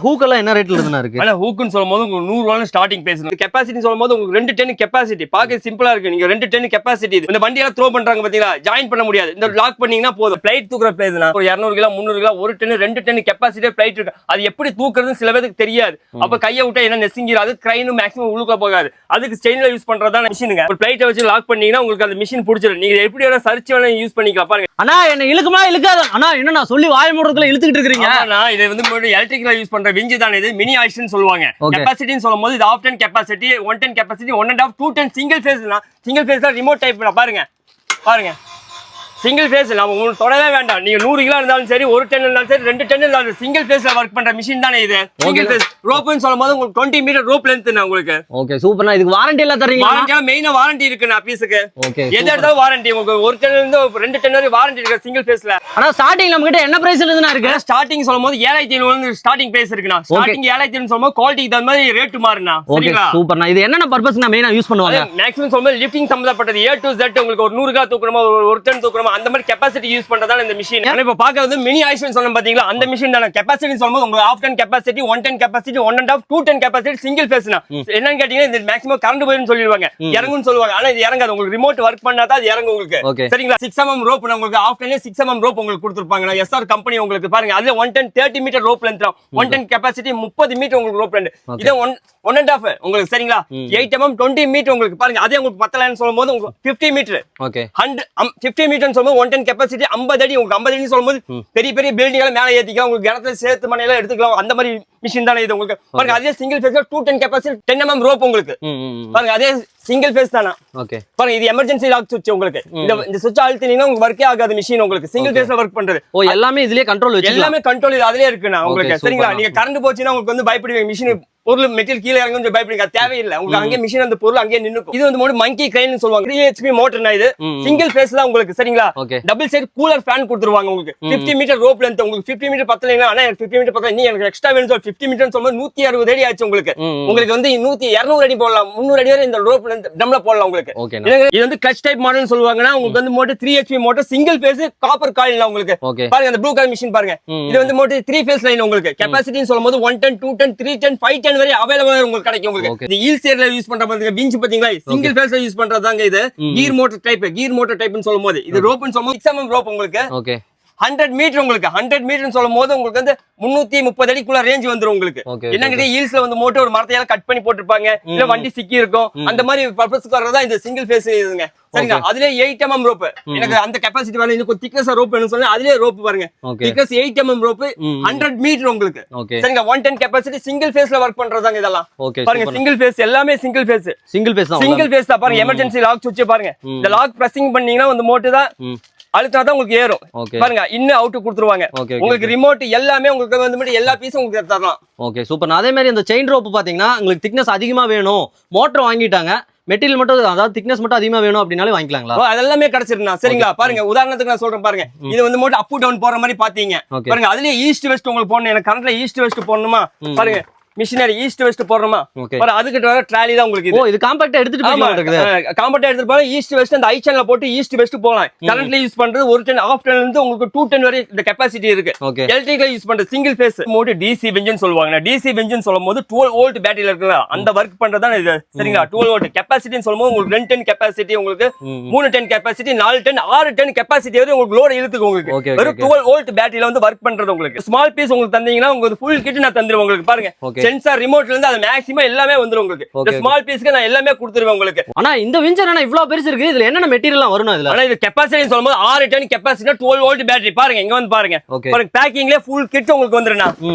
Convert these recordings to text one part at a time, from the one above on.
Hook எல்லாம் என்ன ரேட்ல இருந்தா இருக்கு? ஆனா ஹூக்குன்னு சொல்லும்போது உங்களுக்கு 100 ரூபாய் ஸ்டார்டிங் பேசணும். கெபாசிட்டி சொல்லும்போது உங்களுக்கு 2 டன் கெபாசிட்டி பாக்க சிம்பிளா இருக்கு. நீங்க 2 டன் கெபாசிட்டி இந்த வண்டி எல்லாம் த்ரோ பண்றாங்க பாத்தீங்களா, ஜாயின் பண்ண முடியாது. இந்த லாக் பண்ணீங்கன்னா போதும். பிளைட் தூக்குற பிளேஸ்னா ஒரு 200 kilo 300 kilo 1 ton 2 ton capacity flight இருக்கு. அது எப்படி தூக்குறதுன்னு சில பேருக்கு தெரியாது. அப்ப கையை விட்டா என்ன நெசிங்கிரும். அது கிரைனும் மேக்ஸிமம் உள்ளுக்குள்ள போகாது. அதுக்கு ஸ்டெயின்ல யூஸ் பண்றதா மிஷினுங்க. ஒரு பிளைட்டை வச்சு லாக் பண்ணீங்கன்னா உங்களுக்கு அந்த மிஷின் பிடிச்சிடும். நீங்க எப்படி வேணா சர்ச் வேணா யூஸ் பண்ணிக்கலாம். பாருங்க அண்ணா என்ன இழுக்குமா இழுக்காத அண்ணா, என்ன நான் சொல்லி வாய மூடுறதுல இழுத்துக்கிட்டு இருக்கீங்க. இது வந்து எலக்ட்ரிக்கலா யூஸ் பண்ற விஞ்ச் தான். இது மினி ஆக்ஷன் சொல்லுவாங்க. கெபாசிட்டின்னு சொல்லும்போது இது half ton capacity 1 ton capacity 1.5 2 ton single ஃபேஸ்னா சிங்கிள் ஃபேஸ்ல ரிமோட் டைப் பாருங்க பாருங்க சிங்கிள் ஃபேஸ் நம்ம உங்களுக்கு தொடவே வேண்டாம். நீங்க 100 கிலோ இருந்தாலும் சரி 1 டன் இருந்தாலும் சரி 2 டன் இருந்தாலும் சிங்கிள் ஃபேஸ்ல வர்க் பண்ற மிஷின் தானே இது. சிங்கிள் ஃபேஸ் ரோப்னு சொல்லும்போது உங்களுக்கு 20 மீட்டர் ரோப் லென்த்னா உங்களுக்கு. ஓகே சூப்பர்ண்ணா. இதுக்கு வாரண்டி எல்லாம் தரீங்க? வாரண்டி எல்லாம் மெயினா வாரண்டி இருக்குண்ணா பீஸுக்கு. ஓகே எது எடுத்தாலும் வாரண்டி உங்களுக்கு 1 டன் இருந்து 2 டன் வரை வாரண்டி இருக்கு சிங்கிள் ஃபேஸ்ல. ஆனா ஸ்டார்டிங் நம்ம கிட்ட என்ன பிரைஸ்ல இருந்தா இருக்கு? ஸ்டார்டிங் சொல்லும்போது 7500 ஸ்டார்டிங் பிரைஸ் இருக்குண்ணா. ஸ்டார்டிங் 7500 சொல்லும்போது குவாலிட்டிக்கு தகுந்த மாதிரி ரேட் மாறுண்ணா. சரிங்களா? சூப்பர்ண்ணா. இது என்னென்ன பர்பஸ்க்கு மெயினா யூஸ் பண்ணுவாங்க? மேக்ஸிமம் சொல்லும்போது லிஃப்டிங் சம்பந்தப்பட்டது A to Z உங்களுக்கு ஒரு 100 கிலோ தூக்கணுமா ஒரு டன் தூக்கணுமா அந்த மாதிரி கெபாசிட்டி யூஸ் பண்றதால இந்த மிஷின். ஆனா இப்ப பாக்க வந்து மினி ஆக்ஷன் சொன்னோம் பாத்தீங்களா, அந்த மிஷின் தான. கெபாசிட்டி சொல்லும்போது உங்களுக்கு half ton capacity 1 ton capacity 1.5 2 ton capacity single ஃபேஸ்னா. என்னன்னு கேட்டீங்கன்னா இது மேக்ஸிமம் கரண்ட் போயிடுன்னு சொல்லிடுவாங்க, இறங்குன்னு சொல்லுவாங்க. ஆனா இது இறங்காது. உங்களுக்கு ரிமோட் வர்க் பண்ணாதான் அது இறங்கும் உங்களுக்கு. சரிங்களா? 6 mm ரோப் உங்களுக்கு ஆஃப் டன்ல 6 mm ரோப் உங்களுக்கு கொடுத்திருப்பாங்க. SR கம்பெனி உங்களுக்கு பாருங்க. அதுல 1 ton 30 metre rope length 1 ton capacity 30 metre உங்களுக்கு ரோப் லென்த். இது 1.5 உங்களுக்கு. சரிங்களா? 8 mm 20 மீட்டர் உங்களுக்கு பாருங்க. அதே உங்களுக்கு பத்தலன்னு சொல்லும்போது உங்களுக்கு 50 மீட்டர். ஓகே 50 மீட்டர் சொல்லும்போது 1 டன் கெபாசிட்டி 50 அடி உங்களுக்கு. 50 அடி சொல்லும்போது பெரிய பெரிய பில்டிங் எல்லாம் மேலே ஏத்திக்கலாம். உங்களுக்கு கிணத்துல சேர்த்து மணி எல்லாம் எடுத்துக்கலாம். அந்த மாதிரி மிஷின் தானே இது உங்களுக்கு. பாருங்க அதே சிங்கிள் ஃபேஸ்ல 2 டன் கெபாசிட்டி 10 mm ரோப் உங்களுக்கு. பாருங்க அதே சிங்கிள் ஃபேஸ் தானா. ஓகே பாருங்க இது எமர்ஜென்சி லாக் சுவிட்ச் உங்களுக்கு. இந்த சுவிட்ச் அழுத்தினீங்கன்னா உங்களுக்கு வர்க்கே ஆகாத மிஷின் உங்களுக்கு. சிங்கிள் ஃபேஸ்ல வர்க் பண்றது. ஓ எல்லாமே இதுலயே கண்ட்ரோல் வச்சு எல்லாமே கண்ட்ரோல் இது அதுலயே இருக்குண்ணா உங்களுக்கு. சரிங்களா? நீங்க கரண்ட் போச்சுன்னா உங்களுக்கு வந்து பயப்படுவீங்க. மிஷின் பொருள் மெட்டீரியல் கீழே இறங்கும் பயப்படுங்க. தேவையில்லை உங்களுக்கு. அங்கே மிஷின் அந்த பொருள் அங்கே நின்னுக்கும். இது வந்து மங்கி கிரைன் சொல்லுவாங்க. 3 HP மோட்டர்னா இது சிங்கிள் ஃபேஸ் தான் உங்களுக்கு. சரிங்களா? டபுள் சைடு கூலர் ஃபேன் கொடுத்துருவாங்க உங்களுக்கு. 50 மீட்டர் ரோப் லென்த் உங்களுக்கு. 50 மீட்டர் பத்தலைன்னா ஆனா 50 மீட்டர் பத்தல நீ எனக்கு எக்ஸ்ட்ரா வேணும் சொல்ல 50 மீட்டர் சொல்லும்போது 160 அடி ஆச்சு உங்களுக்கு. உங்களுக்கு வந்து 200 அடி போடலாம். 300 அடி வரை இந்த ரோப் லென்த் டம்ல போடலாம் உங்களுக்கு. இது வந்து கிளட்ச் டைப் மாடல் சொல்லுவாங்கன்னா உங்களுக்கு வந்து motor 3 HP motor single phase copper coil உங்களுக்கு. பாருங்க அந்த ப்ளூ கலர் மிஷின் பாருங்க. இது வந்து மோட்டர் 3 ஃபேஸ் லைன் உங்களுக்கு. கெபாசிட்டின்னு சொல்லும்போது 1 டன் 2 டன் 3 டன் 5 டன் வரை அவைலபிள் உங்களுக்கு கிடைக்கும் உங்களுக்கு. இந்த ஈல் சேர்ல யூஸ் பண்ற மாதிரி விஞ்ச் பாத்தீங்களா, சிங்கிள் ஃபேஸ்ல யூஸ் பண்றதாங்க இது. கீர் மோட்டர் டைப்னு சொல்லும்போது இது ரோப்னு சொல்லும்போது 6 mm ரோப் உங்களுக்கு. ஓகே 100 மீட்டர் உங்களுக்கு. 100 மீட்டர் சொல்லும்போது உங்களுக்கு வந்து 330 அடிக்குள்ள ரேஞ்ச் வந்துரும் உங்களுக்கு. என்னங்கிட்ட ஈல்ஸ்ல வந்து மோட்டர் ஒரு மரத்தையால கட் பண்ணி போட்டுருப்பாங்க, இல்ல வண்டி சிக்கி இருக்கும். அந்த மாதிரி பர்பஸ்க்கு வரதா இந்த சிங்கிள் ஃபேஸ் இதுங்க. சரிங்களா? அதுல 8 mm ரோப். எனக்கு அந்த கெபாசிட்டி வேணும், இன்னும் கொஞ்சம் திக்னஸ் ரோப் வேணும்னு சொன்னா அதுலயே ரோப் பாருங்க. திக்னஸ் 8 mm ரோப் 100 மீட்டர் உங்களுக்கு. சரிங்களா? 1 டன் கெபாசிட்டி சிங்கிள் ஃபேஸ்ல வர்க் பண்றதாங்க இதெல்லாம். பாருங்க சிங்கிள் ஃபேஸ் எல்லாமே சிங்கிள் ஃபேஸ். சிங்கிள் ஃபேஸ் தான் பாருங்க. எமர்ஜென்சி லாக் சுவிட்ச் பாருங்க. இந்த லாக் பிரஸிங் பண்ணீங்கன்னா அந்த மோட்டர் தான் அழுத்தாதான் உங்களுக்கு ஏறும். பாருங்க இன்னும் அவுட் கொடுத்துருவாங்க உங்களுக்கு. ரிமோட் எல்லாமே உங்களுக்கு வந்து எல்லா பீஸும் உங்களுக்கு தரலாம். Okay super. அதே மாதிரி இந்த செயின் ரோப் பாத்தீங்கன்னா உங்களுக்கு திக்னஸ் அதிகமா வேணும், மோட்டர் வாங்கிட்டாங்க, மெட்டீரியல் மட்டும் அதாவது திக்னஸ் மட்டும் அதிகமா வேணும் அப்படினாலே வாங்கிக்கலாங்களா? அதெல்லாமே கிடைச்சிருந்தா. சரிங்களா? பாருங்க உதாரணத்துக்கு நான் சொல்றேன் பாருங்க. இது வந்து மோட்டர் அப் டவுன் போற மாதிரி பாத்தீங்க பாருங்க. அதுலயே ஈஸ்ட் வெஸ்ட் உங்களுக்கு போடணும். எனக்கு கரண்ட்ல ஈஸ்ட் வெஸ்ட் போடணுமா பாருங்க. மிஷினரி ஈஸ்ட் வெஸ்ட் போறோமா பாரு. அதுக்கு வர ட்ராலி தான் உங்களுக்கு. இது காம்பாக்டா எடுத்துட்டு போலாம். காம்பாக்டா எடுத்துட்டு போலாம். ஈஸ்ட் வெஸ்ட் அந்த ஐ சேனல்ல போட்டு ஈஸ்ட் வெஸ்ட் போலாம். கரண்ட்ல யூஸ் பண்றது 1 டன் ஆஃப் டன் இருந்து உங்களுக்கு 2 டன் வரை இந்த கெபாசிட்டி இருக்கு. எலக்ட்ரிக்கல யூஸ் பண்றது சிங்கிள் ஃபேஸ் மோட்டர் டிசி பெஞ்சின் சொல்லுவாங்க. டிசி பெஞ்சின் சொல்லும்போது 12 வோல்ட் பேட்டரியில இருக்குல அந்த வர்க் பண்றதா இது. சரிங்களா? 12 வோல்ட் கெபாசிட்டின்னு சொல்லும்போது உங்களுக்கு 2 டன் கெபாசிட்டி உங்களுக்கு 3 ton capacity 4 ton 6 ton capacity வரை உங்களுக்கு லோட் இழுத்துக்கு உங்களுக்கு. வெறும் 12 வோல்ட் பேட்டரியில வந்து வர்க் பண்றது உங்களுக்கு. ஸ்மால் பீஸ் உங்களுக்கு தந்தீங்கன்னா உங்களுக்கு ஃபுல் கிட் நான் தந்துருவேன் உங்களுக்கு. பாருங்க சென்சார் ரிமோட்ல இருந்து அது மேக்ஸிமம் எல்லாமே வந்துரும் உங்களுக்கு. இந்த ஸ்மால் பீஸ்க்கு நான் எல்லாமே கொடுத்துருவேன் உங்களுக்கு. ஆனா இந்த விஞ்ச் என்ன இவ்வளவு பெருசு இருக்கு, இதுல என்னென்ன மெட்டீரியல் எல்லாம் வரும் இதுல? ஆனா இது கெபாசிட்டி சொல்லும்போது 6 டன் கெபாசிட்டி 12 வோல்ட் பேட்டரி. பாருங்க இங்க வந்து பாருங்க. பாருங்க பேக்கிங்லயே ஃபுல் கிட் உங்களுக்கு வந்துருனா.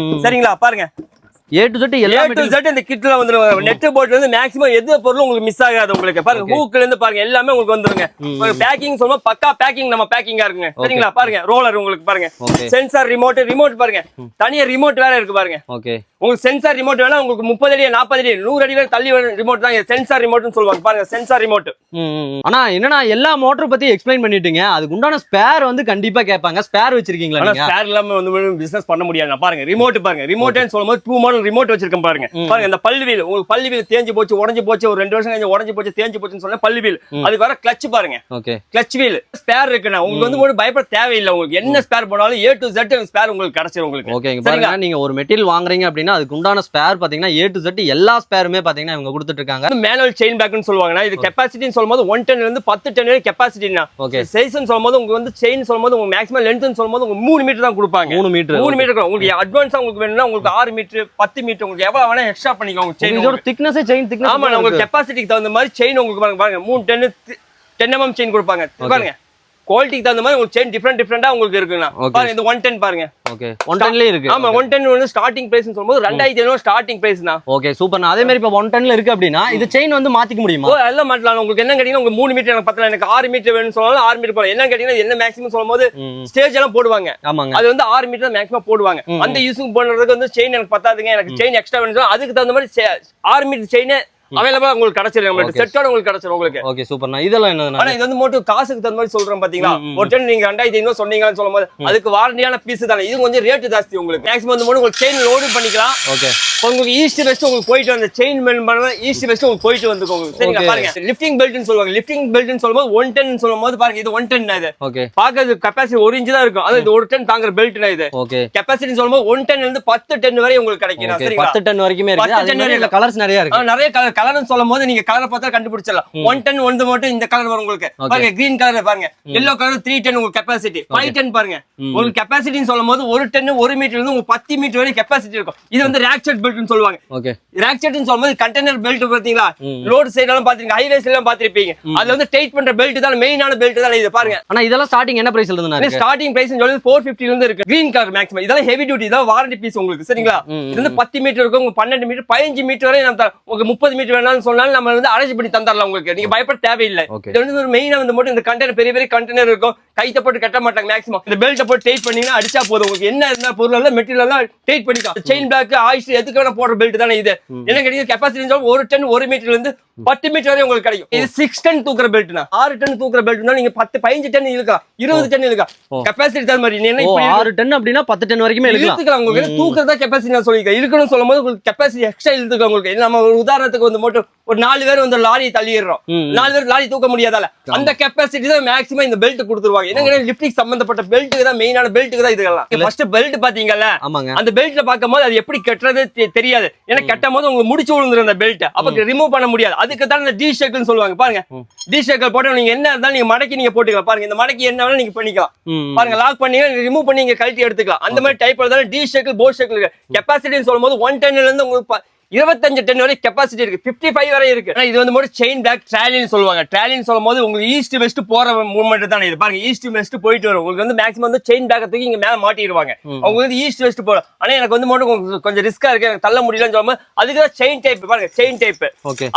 சரிங்களா? பாருங்க A to Z எல்லா மெட்டீரியல் இந்த கிட்ல வந்துரும். நெட் போர்ட்ல இருந்து மேக்ஸிமம் எந்த பொருளும் உங்களுக்கு மிஸ் ஆகாது உங்களுக்கு. பாருங்க ஹூக்ல இருந்து பாருங்க எல்லாமே உங்களுக்கு வந்துருங்க. பேக்கிங் சொல்லும்போது பக்கா பேக்கிங் நம்ம பேக்கிங்கா இருக்குங்க. சரிங்களா? பாருங்க ரோலர் உங்களுக்கு பாருங்க. சென்சார் ரிமோட் பாருங்க. தனியா ரிமோட் வேற இருக்கு பாருங்க. உங்களுக்கு சென்சார் ரிமோட் வேணா உங்களுக்கு 30 அடி 40 அடி 100 அடி வரை தள்ளி ரிமோட் தான் சென்சார் ரிமோட்னு சொல்லுவாங்க. பாருங்க சென்சார் ரிமோட். ஆனா என்னன்னா எல்லா மோட்டர் பத்தி எக்ஸ்பிளைன் பண்ணிட்டீங்க. அதுக்கு உண்டான ஸ்பேர் வந்து கண்டிப்பா கேட்பாங்க. ஸ்பேர் வச்சிருக்கீங்களா? நீங்க ஸ்பேர் இல்லாம வந்து பிசினஸ் பண்ண முடியாது. பாருங்க ரிமோட் பாருங்க. ரிமோட்னு சொல்லும்போது 2 மாடல் மாடல் ரிமோட் வச்சிருக்கேன் பாருங்க. பாருங்க இந்த பல்லு வீல், உங்களுக்கு பல்லு வீல் தேஞ்சு போச்சு, உடைஞ்சு போச்சு, ஒரு 2 வருஷம் கழிச்சு உடைஞ்சு போச்சு, தேஞ்சு போச்சுன்னு சொன்னா பல்லு வீல். அதுக்கு வர கிளட்ச் பாருங்க. கிளட்ச் வீல் ஸ்பேர் இருக்குண்ணா. உங்களுக்கு வந்து ஒரு பயப்பட தேவையில்லை. உங்களுக்கு என்ன ஸ்பேர் போனாலும் A to Z ஸ்பேர் உங்களுக்கு கிடைச்சிரும் உங்களுக்கு. ஓகேங்க. பாருங்க நீங்க ஒரு மெட்டீரியல் வாங்குறீங்க அப்படின்னா அதுக்கு உண்டான ஸ்பேர் பாத்தீங்கன்னா A to Z எல்லா ஸ்பேருமே பாத்தீங்கன்னா இவங்க கொடுத்துட்டு இருக்காங்க. மேனுவல் செயின் பேக்னு சொல்லுவாங்கண்ணா. இது கெபாசிட்டின்னு சொல்லும்போது 110 ல இருந்து 10 டன் வரை கெபாசிட்டினா. ஓகே. சைஸ்னு சொல்லும்போது உங்களுக்கு வந்து செயின் சொல்லும்போது உங்களுக்கு மேக்ஸிமம் லென்த்னு சொல்லும்போது உங்களுக்கு 3 மீட்டர் தான் கொடுப்பாங்க. 3 மீட்டர் உங்களுக்கு அட்வான்ஸா உங்களுக்கு வேணும்னா உங்களுக்கு 6 மீட்டர் 10 மீட்டர் உங்களுக்கு எவ்வளவு வேணா எக்ஸ்ட்ரா பண்ணிக்கோங்க. செயின் இதோட திக்னஸ் செயின் திக்னஸ். ஆமா உங்களுக்கு கெபாசிட்டிக்கு தகுந்த மாதிரி செயின் உங்களுக்கு பாருங்க 3 டன் 10 mm செயின் கொடுப்பாங்க. பாருங்க குவாலிட்டிக்கு தகுந்த மாதிரி உங்களுக்கு செயின் டிஃபரெண்டா உங்களுக்கு இருக்குண்ணா. பாருங்க இந்த 110 பாருங்க. ஓகே 110 ல இருக்கு. ஆமா 110 வந்து ஸ்டார்டிங் பிரைஸ்னு சொல்லும்போது 2500 ஸ்டார்டிங் பிரைஸ்னா. ஓகே சூப்பர்ண்ணா. அதே மாதிரி இப்ப 110 ல இருக்கு அப்படின்னா இது செயின் வந்து மாத்திக்க முடியுமா? ஓ எல்லாம் மாட்டலாம். உங்களுக்கு என்ன கேட்டீங்கன்னா உங்களுக்கு 3 மீட்டர் எனக்கு பத்தல, எனக்கு 6 மீட்டர் வேணும்னு சொன்னாலும் 6 மீட்டர் போடலாம். என்ன கேட்டீங்கன்னா என்ன மேக்ஸிமம் சொல்லும்போது ஸ்டேஜ் எல்லாம் போடுவாங்க. ஆமாங்க. அது வந்து 6 மீட்டர் மேக்ஸிமம் போடுவாங்க. அந்த யூசிங் பண்றதுக்கு வந்து செயின் எனக்கு பத்தாதுங்க, எனக்கு செயின் எக்ஸ்ட்ரா வேணும், அதுக்கு தகுந்த மாதிரி 6 மீட்டர் செயின் அவைலபிளா உங்களுக்கு கிடைச்சிரும். உங்களுக்கு செட்டோட உங்களுக்கு கிடைச்சிரும் உங்களுக்கு. ஓகே சூப்பர்ண்ணா. இதெல்லாம் என்னன்னா ஆனா இது வந்து மோட்டோ காசுக்கு தகுந்த மாதிரி சொல்றேன் பாத்தீங்களா. ஒரு டன் நீங்க 2500 சொன்னீங்கன்னு சொல்லும்போது அதுக்கு வாரண்டியான பீஸ் தானே. இது கொஞ்சம் ரேட் ஜாஸ்தி உங்களுக்கு. மேக்ஸிமம் வந்து உங்களுக்கு செயின் லோடு பண்ணிக்கலாம். ஓகே உங்களுக்கு ஈஸ்ட் வெஸ்ட் உங்களுக்கு போயிட்டு வந்து செயின் மென் பண்ண ஈஸ்ட் வெஸ்ட் உங்களுக்கு போயிட்டு வந்துக்கோங்க. சரிங்களா. பாருங்க லிஃப்டிங் பெல்ட்னு சொல்லுவாங்க. லிஃப்டிங் பெல்ட்னு சொல்லும்போது 110 சொல்லும்போது பாருங்க இது 110 இது. ஓகே பாக்கிறது கெபாசிட்டி 1 இன்ச் தான் இருக்கும். அது 1 டன் தாங்குற பெல்ட்னா இது. ஓகே கெபாசிட்டி சொல்லும்போது 110 ல இருந்து 10 டன் வரை உங்களுக்கு கிடைக்கும். சரிங்களா. 10 டன் வரைக்குமே இருக்கு. அதே மாதிரி கலர்ஸ் நிறைய இருக்கு. நிறைய கலர்னு சொல்லும்போது நீங்க கலரை பார்த்தா கண்டுபிடிச்சிடலாம். 110 வந்து மட்டும் இந்த கலர் வரும் உங்களுக்கு. பாருங்க கிரீன் கலர் பாருங்க, yellow கலர் 310 உங்களுக்கு கெபாசிட்டி. 510 பாருங்க உங்களுக்கு கெபாசிட்டின்னு சொல்லும்போது 1 டன் 1 மீட்டர்ல இருந்து உங்களுக்கு 10 மீட்டர் வரை கெபாசிட்டி இருக்கும். இது வந்து ராக்செட் பெல்ட்னு சொல்லுவாங்க. ஓகே ராக்செட்னு சொல்லும்போது கண்டெய்னர் பெல்ட் பாத்தீங்களா, ரோட் சைடு எல்லாம் பாத்தீங்க, ஹைவேஸ்ல எல்லாம் பாத்திருப்பீங்க. அதுல வந்து டைட் பண்ற பெல்ட் தான் மெயினான பெல்ட் தான் இது. பாருங்க ஆனா இதெல்லாம் ஸ்டார்டிங் என்ன பிரைஸ்ல இருந்து? ஸ்டார்டிங் பிரைஸ் சொல்லி 450 ல இருந்து இருக்கு. கிரீன் கலர் மேக்ஸிமம் இதெல்லாம் ஹெவி டியூட்டி, இதெல்லாம் வாரண்டி பீஸ் உங்களுக்கு. சரிங்களா. இது வந்து 10 மீட்டர் இருக்கும், உங்களுக்கு 12 மீட்டர் 15 மீட்டர் வரை நம்ம உங்களுக்கு 30 மீட்டர் வேணாம்னு சொன்னாலும் நம்ம வந்து அரேஞ்ச் பண்ணி தந்தரலாம் உங்களுக்கு. நீங்க பயப்பட தேவையில்லை. இது வந்து ஒரு மெயினா வந்து மட்டும் இந்த கண்டெய்னர் பெரிய பெரிய கண்டெய்னர் இருக்கும், கைத்த போட்டு கட்ட மாட்டாங்க. மேக்ஸிமம் இந்த பெல்ட் போட்டு டைட் பண்ணீங்கன்னா அடிச்சா போதும். உங்களுக்கு என்ன இருந்தா பொருள் எல்லாம் மெட்டீரியல் எல்லாம் டைட் பண்ணிக்கலாம். செயின் பிளாக் ஆயிஸ்ட் எதுக்கு வேணா போடுற பெல்ட் தானே இது. என்ன கேட்டீங்க கெபாசிட்டி 1 டன் 1 மீட்டர்ல இருந்து 10 மீட்டர் வரை உங்களுக்கு கிடைக்கும். இது 6 டன் தூக்குற பெல்ட்னா. 6 டன் தூக்குற பெல்ட்னா நீங்க 10 15 டன் இழுக்கலாம், 20 டன் இழுக்கலாம். கெபாசிட்டி தகுந்த மாதிரி நீ என்ன இப்ப 6 டன் அப்படினா 10 டன் வரைக்கும் இழுக்கலாம். உங்களுக்கு தூக்குறதா கெபாசிட்டி நான் சொல்லிருக்கேன். இழுக்கணும் சொல்லும்போது உங்களுக்கு கெபாசிட்டி எக்ஸ்ட்ரா இழுத்துக்கலாம் உங்களுக்கு. நம்ம ஒரு உதாரணத்துக்கு வந்து மட்டும் ஒரு 4 பேர் வந்து லாரி தள்ளிடுறோம், 4 பேர் லாரி தூக்க முடியாதால அந்த கெபாசிட்டி தான் மேக்ஸிமம் இந்த பெல்ட் கொடுத்துருவாங்க. என்ன லிஃப்டிங் சம்பந்தப்பட்ட பெல்ட்டுக்கு தான் மெயினான பெல்ட்டுக்கு தான் இதெல்லாம். ஃபர்ஸ்ட் பெல்ட் பாத்தீங்கல்ல, அந்த பெல்ட்ல பாக்கும்போது அது எப்படி கட்டுறது தெரியாது. ஏன்னா கட்டும் போது உங்களுக்கு முடிச்சு விழுந்துரும் அந்த பெல்ட், அப்ப ரிமூவ் பண்ண முடியாது. அதுக்கு தான் இந்த டி ஷேக்கிள்னு சொல்லுவாங்க. பாருங்க டி ஷேக்கிள் போட்டு நீங்க என்ன இருந்தாலும் நீங்க மடக்கி நீங்க போட்டுக்கலாம். பாருங்க இந்த மடக்கி என்ன வேணாலும் நீங்க பண்ணிக்கலாம். பாருங்க லாக் பண்ணி ரிமூவ் பண்ணி நீங்க கழட்டி எடுத்துக்கலாம். அந்த மாதிரி டைப்ல தான் டி ஷேக்கிள் போ ஷேக்கிள். கெபாசிட்டின்னு சொல்லும்போது 110 ல இருந்து உங்களுக்கு 25 டன் வரை கெபாசிட்டி இருக்கு, 55 வரை இருக்கு. இது வந்து மட்டும் செயின் பேக் ட்ராலின்னு சொல்லுவாங்க. ட்ராலின்னு சொல்லும்போது உங்களுக்கு ஈஸ்ட் வெஸ்ட் போற மூவ்மெண்ட் தானே இது. பாருங்க ஈஸ்ட் வெஸ்ட் போயிட்டு வரும். உங்களுக்கு வந்து மேக்ஸிமம் வந்து செயின் பேக் தூக்கி இங்க மேல மாட்டிடுவாங்க. அவங்க வந்து ஈஸ்ட் வெஸ்ட் போறோம். ஆனா எனக்கு வந்து மட்டும் கொஞ்சம் ரிஸ்கா இருக்கு, எனக்கு தள்ள முடியலன்னு சொல்லும்போது அதுக்கு தான் செயின் டைப். பாருங்க செயின் டைப்.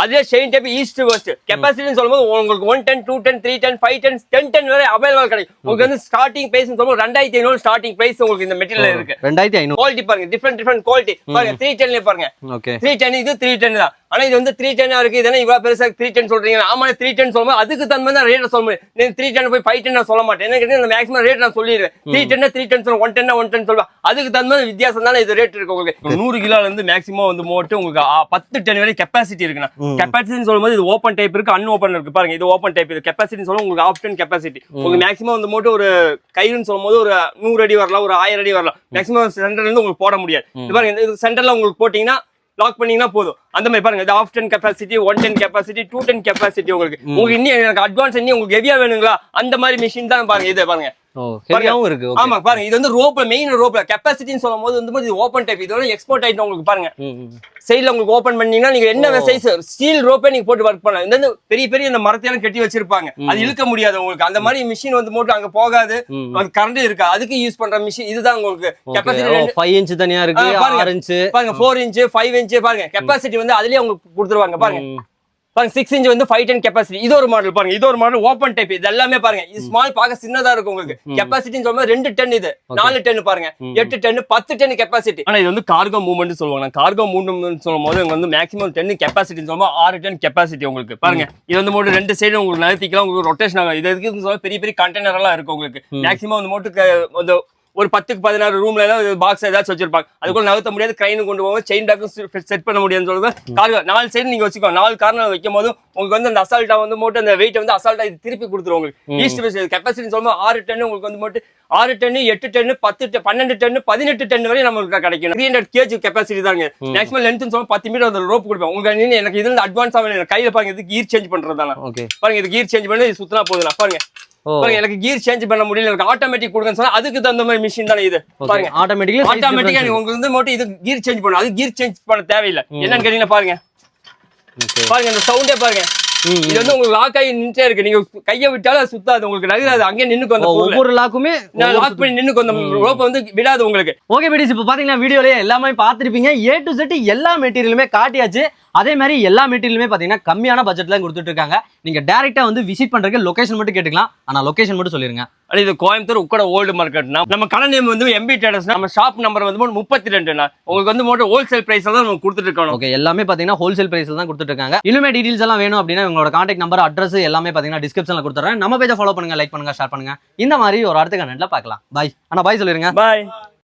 அதே செயின் டைப் ஈஸ்ட் வெஸ்ட். கெபாசிட்டின்னு சொல்லும்போது உங்களுக்கு 1 ton 2 ton 3 ton 5 ton 10 ton வரை அவைலபிள் கிடைக்கும். உங்களுக்கு வந்து ஸ்டார்டிங் பிரைஸ் சொல்லும்போது 2500 ஸ்டார்டிங் பிரைஸ் உங்களுக்கு இந்த மெட்டீரியல் இருக்கு. 2500 குவாலிட்டி பாருங்க, டிஃபரெண்ட் குவாலிட்டி பாருங்க. 310 ல பாருங்க 310 இது 310 தான். ஆனா இது வந்து 310 இருக்கு. இதெல்லாம் இவ்வளவு பெருசா 310 சொல்றீங்க. ஆமா 310 சொல்லும்போது அதுக்கு தகுந்த ரேட் சொல்ல முடியும். நீங்க 310 போய் 510 நான் சொல்ல மாட்டேன். என்ன கேட்டீங்க மேக்ஸிமம் ரேட் நான் சொல்லிடுறேன். 310 சொல்ல 110 சொல்லுவேன். அதுக்கு தகுந்த வித்தியாசம் தானே இது ரேட் இருக்கு உங்களுக்கு. 100 கிலோல இருந்து மேக்ஸிமம் வந்து மோட்டு உங்களுக்கு 10 டன் வரை கெபாசிட்டி இருக்குண்ணா. கெபாசிட்டின்னு சொல்லும்போது இது ஓப்பன் டைப் இருக்கு, அன்ஓப்பன் இருக்கு. பாருங்க இது ஓப்பன் டைப். இது கெபாசிட்டின்னு சொல்லுவோம் உங்களுக்கு ஆஃப் டன் கெபாசிட்டி. உங்களுக்கு மேக்ஸிமம் வந்து மோட்டு ஒரு கயிறுன்னு சொல்லும்போது ஒரு 100 அடி வரலாம், ஒரு 1000 அடி வரலாம். மேக்ஸிமம் சென்டர்ல இருந்து உங்களுக்கு போட முடியாது. இது பாருங்க இந்த சென்டர்ல உங்களுக்கு போட்டீங்கன்னா லாக் பண்ணீங்கன்னா போதும். அந்த மாதிரி பாருங்க இது ஆஃப் 10 கெபாசிட்டி, 110 கெபாசிட்டி, 210 கெபாசிட்டி. உங்களுக்கு இன்னும் எனக்கு அட்வான்ஸ் இன்னும் உங்களுக்கு ஹெவியா வேணுங்களா அந்த மாதிரி மிஷின் தான் பாருங்க. இது பாருங்க இருக்கு. ஆமா பாருங்க இது வந்து ரோப்ல மெயின் ரோப்ல கெபாசிட்டின்னு சொல்லும்போது வந்து இது ஓபன் டைப். இதோட எக்ஸ்போர்ட் ஆயிட்டு உங்களுக்கு பாருங்க சைடுல உங்களுக்கு ஓபன் பண்ணீங்கன்னா நீங்க என்ன சைஸ் ஸ்டீல் ரோப்பே நீங்க போட்டு ஒர்க் பண்ணலாம். இந்த பெரிய பெரிய இந்த மரத்தையெல்லாம் கட்டி வச்சிருப்பாங்க, அது இழுக்க முடியாது உங்களுக்கு. அந்த மாதிரி மிஷின் வந்து போட்டு அங்க போகாது, அது கரண்ட் இருக்கா, அதுக்கு யூஸ் பண்ற மிஷின் இதுதான் உங்களுக்கு. கெபாசிட்டி 5 இன்ச் தனியா இருக்கு, 6 இன்ச் பாருங்க, 4 இன்ச் 5 இன்ச் பாருங்க. கெபாசிட்டி வந்து அதுலயே உங்களுக்கு கொடுத்துருவாங்க. பாருங்க பாருங்க 6 இன்ச் வந்து 510 கெபாசிட்டி. இது ஒரு மாடல் பாருங்க. இது ஒரு மாடல் ஓபன் டைப். இது எல்லாமே பாருங்க இது ஸ்மால் பாக்க சின்னதா இருக்கும் உங்களுக்கு. கெபாசிட்டின்னு சொல்லும்போது 2 டன், இது 4 டன் பாருங்க, 8 டன் 10 டன் கெபாசிட்டி. ஆனா இது வந்து கார்கோ மூவ்மெண்ட் சொல்லுவாங்க. கார்கோ மூவ்மெண்ட் சொல்லும்போது வந்து மேக்ஸிமம் 10 கெபாசிட்டின்னு சொல்லும்போது 6 டன் கெபாசிட்டி உங்களுக்கு. பாருங்க இது வந்து மட்டும் 2 சைடு உங்களுக்கு நகர்த்திக்கலாம், உங்களுக்கு ரொட்டேஷன் ஆகும். இது எதுக்கு பெரிய பெரிய கண்டெய்னர் எல்லாம் இருக்கு உங்களுக்கு. மேக்ஸிமம் வந்து மட்டும் ஒரு 10க்கு 16 ரூம்ல எல்லாம் பாக்ஸ் ஏதாச்சும் வச்சிருப்பாங்க. அதுக்குள்ள நகர்த்த முடியாது, கிரைன் கொண்டு போவோம், செயின் டாக்கும் செட் பண்ண முடியாதுன்னு சொல்லுங்க. கார் 4 சைடு நீங்க வச்சுக்கோ, 4 கார்னர் வைக்கும் போது உங்களுக்கு வந்து அந்த அசால்ட்டா வந்து மோட்டு அந்த வெயிட் வந்து அசால்ட்டா இது திருப்பி கொடுத்துரும் உங்களுக்கு. ஈஸ்ட் வெஸ்ட் கெப்பாசிட்டி சொல்லும்போது 6 டன் உங்களுக்கு வந்து மோட்டு 6 ton 8 ton 10 ton 12 ton 18 ton வரை நமக்கு கிடைக்கும். 300 kg கெப்பாசிட்டி தாங்க. மேக்ஸிமம் லென்த்னு சொல்ல 10 மீட்டர் அந்த ரோப் கொடுப்பேன் உங்களுக்கு. எனக்கு இதுல அட்வான்ஸ் ஆகல, கையில பாருங்க, இது கீர் சேஞ்ச் பண்றதால பாருங்க, இது கீர் சேஞ்ச் பண்ணி சுத்தனா போகுதுல பாருங்க. எனக்கு கீர் சேஞ்ச் பண்ண முடியல, எனக்கு ஆட்டோமேட்டிக் கொடுங்கன்னு சொன்னா அதுக்கு தகுந்த மாதிரி மிஷின் தானே இது. பாருங்க ஆட்டோமேட்டிக்கா உங்களுக்கு வந்து மோட்டு இது கீர் சேஞ்ச் பண்ணும், அது கீர் சேஞ்ச் பண்ண தேவையில்லை. என்னன்னு கேட்டீங்கன்னா பாருங்க, பாருங்க இந்த சவுண்டே பாருங்க. இது வந்து உங்களுக்கு லாக் ஆகி நின்னுட்டே இருக்கு, நீங்க கையை விட்டாலும் அது சுத்தாது, உங்களுக்கு நகராது, அங்கே நின்னுக்கு வந்து ஒவ்வொரு லாக்குமே லாக் பண்ணி நின்னுக்கு அந்த ரோப் வந்து விடாது உங்களுக்கு. ஓகே பிடிஸ், இப்போ பாத்தீங்கன்னா வீடியோலயே எல்லாமே பார்த்திருப்பீங்க. A to Z எல்லா மெட்டீரியலுமே காட்டியாச்சு. அதே மாதிரி எல்லா மெட்டீரியலுமே பாத்தீங்கன்னா கம்மியான பட்ஜெட்ல கொடுத்துட்டு இருக்காங்க. நீங்க டைரக்டா வந்து விசிட் பண்றதுக்கு லொகேஷன் மட்டும் கேட்டுக்கலாம். ஆனா லொகேஷன் மட்டும் சொல்லிருங்க. இது கோயம்புத்தூர் உக்கட ஓல்டு மார்க்கெட்னா, நம்ம கடை நேம் வந்து MB Traders, நம்ம ஷாப் நம்பர் வந்து 32. உங்களுக்கு வந்து மோட்டோ ஹோல்சேல் பிரைஸ்ல தான் நம்ம கொடுத்துட்டு இருக்கோம். ஓகே, எல்லாமே பாத்தீங்கன்னா ஹோல்சேல் பிரைஸ்ல தான் கொடுத்துட்டு இருக்காங்க. இன்னுமே டீடைல்ஸ் எல்லாம் வேணும் அப்படின்னா உங்களோட கான்டாக்ட் நம்பர், அட்ரஸ் எல்லாமே பாத்தீங்கன்னா டிஸ்கிரிப்ஷன்ல கொடுத்துறேன். நம்ம பேஜை ஃபாலோ பண்ணுங்க, லைக் பண்ணுங்க, ஷேர் பண்ணுங்க. இந்த மாதிரி ஒரு அடுத்த கண்டென்ட்ல பார்க்கலாம். பாய். ஆனா பாய் சொல்லிருங்க. பாய்.